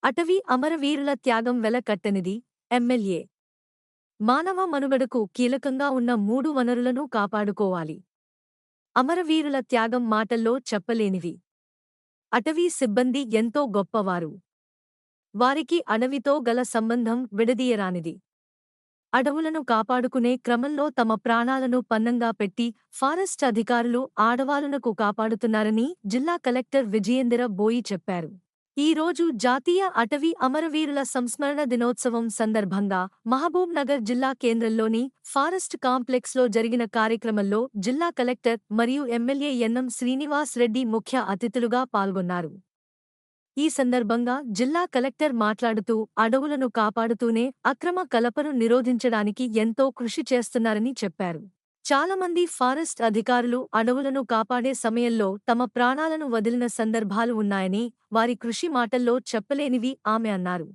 అటవీ అమరవీరుల త్యాగం వెలకట్టనిది. ఎమ్మెల్యే మానవ మనుగడకు కీలకంగా ఉన్న 3 వనరులను కాపాడుకోవాలి. అమరవీరుల త్యాగం మాటల్లో చెప్పలేనివి. అటవీ సిబ్బంది ఎంతో గొప్పవారు. వారికి అడవితో గల సంబంధం విడదీయరానిది. అడవులను కాపాడుకునే క్రమంలో తమ ప్రాణాలను పణంగా పెట్టి ఫారెస్ట్ అధికారులు ఆడవాళ్లను కాపాడుతున్నారని జిల్లా కలెక్టర్ విజయేందర్ బోయి చెప్పారు. ఈ రోజు జాతీయ అటవీ అమరవీరుల సంస్మరణ దినోత్సవం సందర్భంగా మహబూబ్ నగర్ జిల్లా కేంద్రంలోని ఫారెస్ట్ కాంప్లెక్స్లో జరిగిన కార్యక్రమంలో జిల్లా కలెక్టర్ మరియు ఎమ్మెల్యే ఎన్ఎం శ్రీనివాస్ రెడ్డి ముఖ్య అతిథులుగా పాల్గొన్నారు. ఈ సందర్భంగా జిల్లా కలెక్టర్ మాట్లాడుతూ అడవులను కాపాడుతూనే అక్రమ కలపను నిరోధించడానికి ఎంతో కృషి చేస్తున్నారని చెప్పారు. చాలామంది ఫారెస్ట్ అధికారులు అడవులను కాపాడే సమయంలో తమ ప్రాణాలను వదిలిన సందర్భాలు ఉన్నాయని, వారి కృషి మాటల్లో చెప్పలేనివి ఆమె అన్నారు.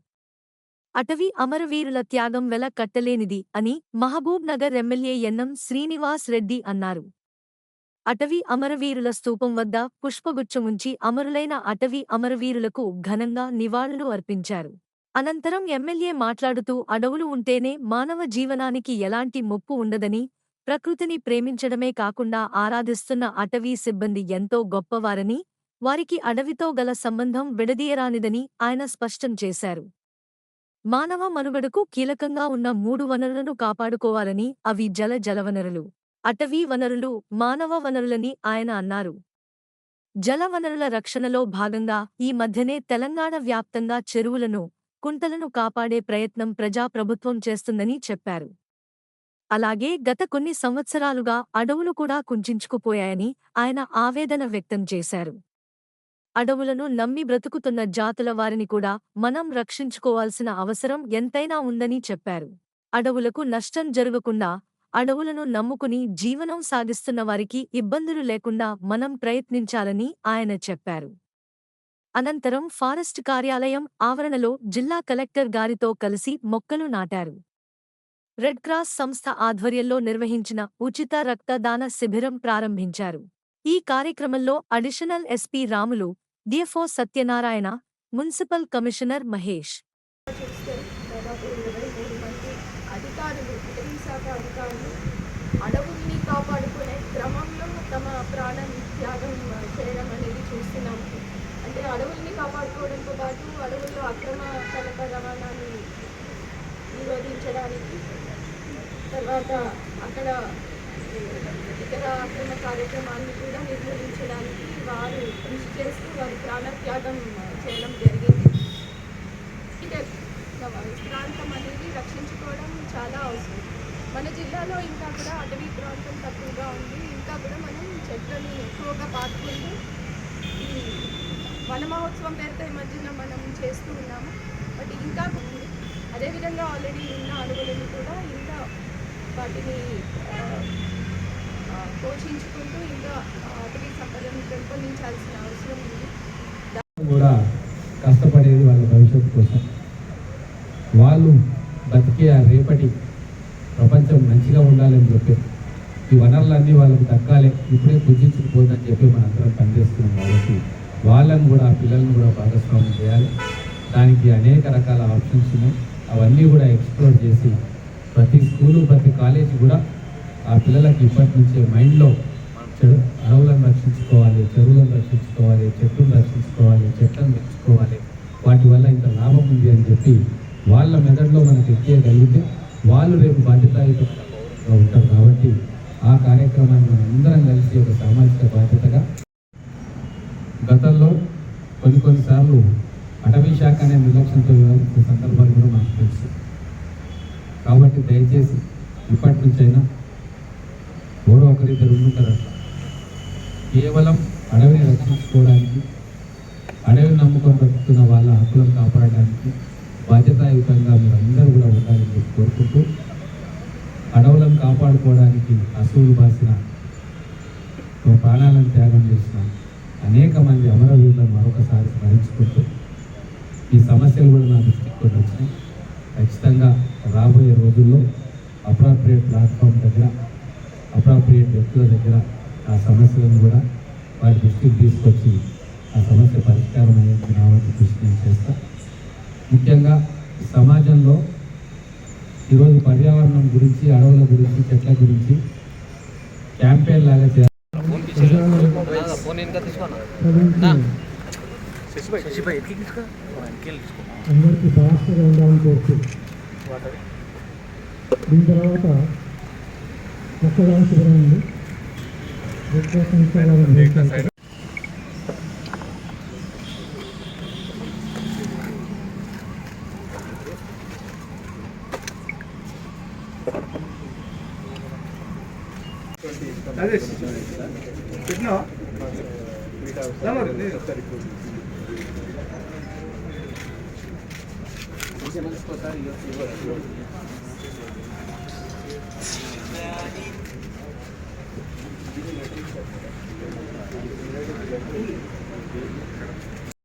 అటవీ అమరవీరుల త్యాగం వెల కట్టలేనిది అని మహబూబ్ నగర్ ఎమ్మెల్యే ఎన్ఎం శ్రీనివాస్ రెడ్డి అన్నారు. అటవీ అమరవీరుల స్తూపం వద్ద పుష్పగుచ్చముంచి అమరులైన అటవీ అమరవీరులకు ఘనంగా నివాళులు అర్పించారు. అనంతరం ఎమ్మెల్యే మాట్లాడుతూ అడవులు ఉంటేనే మానవ జీవనానికి ఎలాంటి ముప్పు ఉండదని, ప్రకృతిని ప్రేమించడమే కాకుండా ఆరాధిస్తున్న అటవీ సిబ్బంది ఎంతో గొప్పవారని, వారికి అడవితో గల సంబంధం విడదీయరానిదని ఆయన స్పష్టం చేశారు. మానవ మనుగడకు కీలకంగా ఉన్న 3 వనరులను కాపాడుకోవాలని, అవి జలవనరులు, అటవీ వనరులు, మానవ వనరులని ఆయన అన్నారు. జలవనరుల రక్షణలో భాగంగా ఈ మధ్యనే తెలంగాణ వ్యాప్తంగా చెరువులను, కుంటలను కాపాడే ప్రయత్నం ప్రజాప్రభుత్వం చేస్తుందని చెప్పారు. అలాగే గత కొన్ని సంవత్సరాలుగా అడవులు కూడా కుంచించుకుపోయాయని ఆయన ఆవేదన వ్యక్తం చేశారు. అడవులను నమ్మి బ్రతుకుతున్న జాతుల వారిని కూడా మనం రక్షించుకోవాల్సిన అవసరం ఎంతైనా ఉందని చెప్పారు. అడవులకు నష్టం జరగకుండా, అడవులను నమ్ముకుని జీవనం సాగిస్తున్న వారికి ఇబ్బందులు లేకుండా మనం ప్రయత్నించాలని ఆయన చెప్పారు. అనంతరం ఫారెస్ట్ కార్యాలయం ఆవరణలో జిల్లా కలెక్టర్ గారితో కలిసి మొక్కలు నాటారు. రెడ్ క్రాస్ సంస్థ ఆధ్వర్యంలో నిర్వహించిన ఉచిత రక్తదాన శిబిరం ప్రారంభించారు. ఈ కార్యక్రమంలో additional SP Ramulu, DFO Satyanarayana, municipal commissioner Mahesh, అడవుల్ని కాపాడుకునే క్రమంలో తమ ప్రాణం త్యాగం చేయడం అనేది చూస్తున్నాము. అంటే అడవుల్ని కాపాడుకోవడంతో పాటు అడవుల్లో అక్రమ కలప రవాణాన్ని నిరోధించడానికి, తర్వాత అక్కడ ఇతర అక్రమ కార్యక్రమాన్ని కూడా నిర్మూలించడానికి వారు కృషి చేస్తూ వారి ప్రాణత్యాగం చేయడం జరిగింది. ప్రాంతం అనేది రక్షించుకోవడం చాలా అవసరం. మన జిల్లాలో ఇంకా కూడా అటవీ ప్రాంతం తక్కువగా ఉంది. ఇంకా కూడా మనం చెట్లని ఎక్కువగా పాతుకుంటూ ఈ వన మహోత్సవం పేరుతో ఈ మధ్యన మనం చేస్తూ ఉన్నాము. బట్ ఇంకా అదేవిధంగా ఆల్రెడీ ఉన్న అడవులను కూడా ఇంకా వాటిని పోషించుకుంటూ ఇంకా అటవీ సంపదను పెంపొందించాల్సిన అవసరం ఉంది. కూడా కష్టపడేది వాళ్ళ భవిష్యత్తు కోసం. వాళ్ళు బతికే ఆ రేపటి ప్రపంచం మంచిగా ఉండాలని చెప్పి ఈ వనరులన్నీ వాళ్ళకు దక్కాలి, ఇప్పుడే పూజించుకుపోదని చెప్పి మనందరం పనిచేస్తున్నాం. కాబట్టి వాళ్ళని కూడా, ఆ పిల్లల్ని కూడా భాగస్వామ్యం చేయాలి. దానికి అనేక రకాల ఆప్షన్స్ ఉన్నాయి. అవన్నీ కూడా ఎక్స్ప్లోర్ చేసి ప్రతి స్కూలు, ప్రతి కాలేజీ కూడా ఆ పిల్లలకి ఇప్పటి నుంచే మైండ్లో అడవులను రక్షించుకోవాలి, చెరువులను రక్షించుకోవాలి, చెట్లను రక్షించుకోవాలి, చెట్లను పెంచుకోవాలి, వాటి వల్ల ఇంత లాభం ఉంది అని చెప్పి వాళ్ళ మెదడులో మనకు ఎక్కేయగలిగితే వాళ్ళు రేపు బాధ్యతాయుతంగా ఉంటారు. కాబట్టి ఆ కార్యక్రమాన్ని మనం అందరం కలిసి ఒక సామాజిక బాధ్యతగా, గతంలో కొన్నిసార్లు అటవీ శాఖ అనే నిర్లక్ష్యంతో వ్యవహరించిన సందర్భాలు కూడా మనకు తెలుసు. కాబట్టి దయచేసి ఇప్పటి నుంచైనా ఎవరో ఒకరిద్దరు ఉంటారు, కేవలం అడవిని రక్షించుకోవడానికి, అడవిని నమ్ముకొని బ్రతుకుతున్న వాళ్ళ హక్కులను కాపాడడానికి బాధ్యతాయుతంగా మీరు అందరూ కూడా ఉండాలని కోరుకుంటూ, అడవులను కాపాడుకోవడానికి అసూలు బాసిన, ప్రాణాలను త్యాగం చేసిన అనేక మంది అమరవీరులను మరొకసారి స్మరించుకుంటూ, ఈ సమస్యలు కూడా నా దృష్టికి కొన్ని వచ్చినాయి. ఖచ్చితంగా రాబోయే రోజుల్లో అప్రాప్రియేట్ ప్లాట్ఫామ్ దగ్గర, అప్రాప్రియేట్ వ్యక్తుల దగ్గర ఆ సమస్యలను కూడా వారి దృష్టికి తీసుకొచ్చి ఆ సమస్య పరిష్కారం అయ్యేందుకు నా వంతు కృషి నేను చేస్తాను. ముఖ్యంగా సమాజంలో ఈరోజు పర్యావరణం గురించి, అడవుల గురించి, చెట్ల గురించి క్యాంపెయిన్ లాగా చేయాలి. అందరికీ ఫాస్ట్గా ఉండాలని కోరుతూ దీని తర్వాత రక్తదాన శిబిరం ఉంది.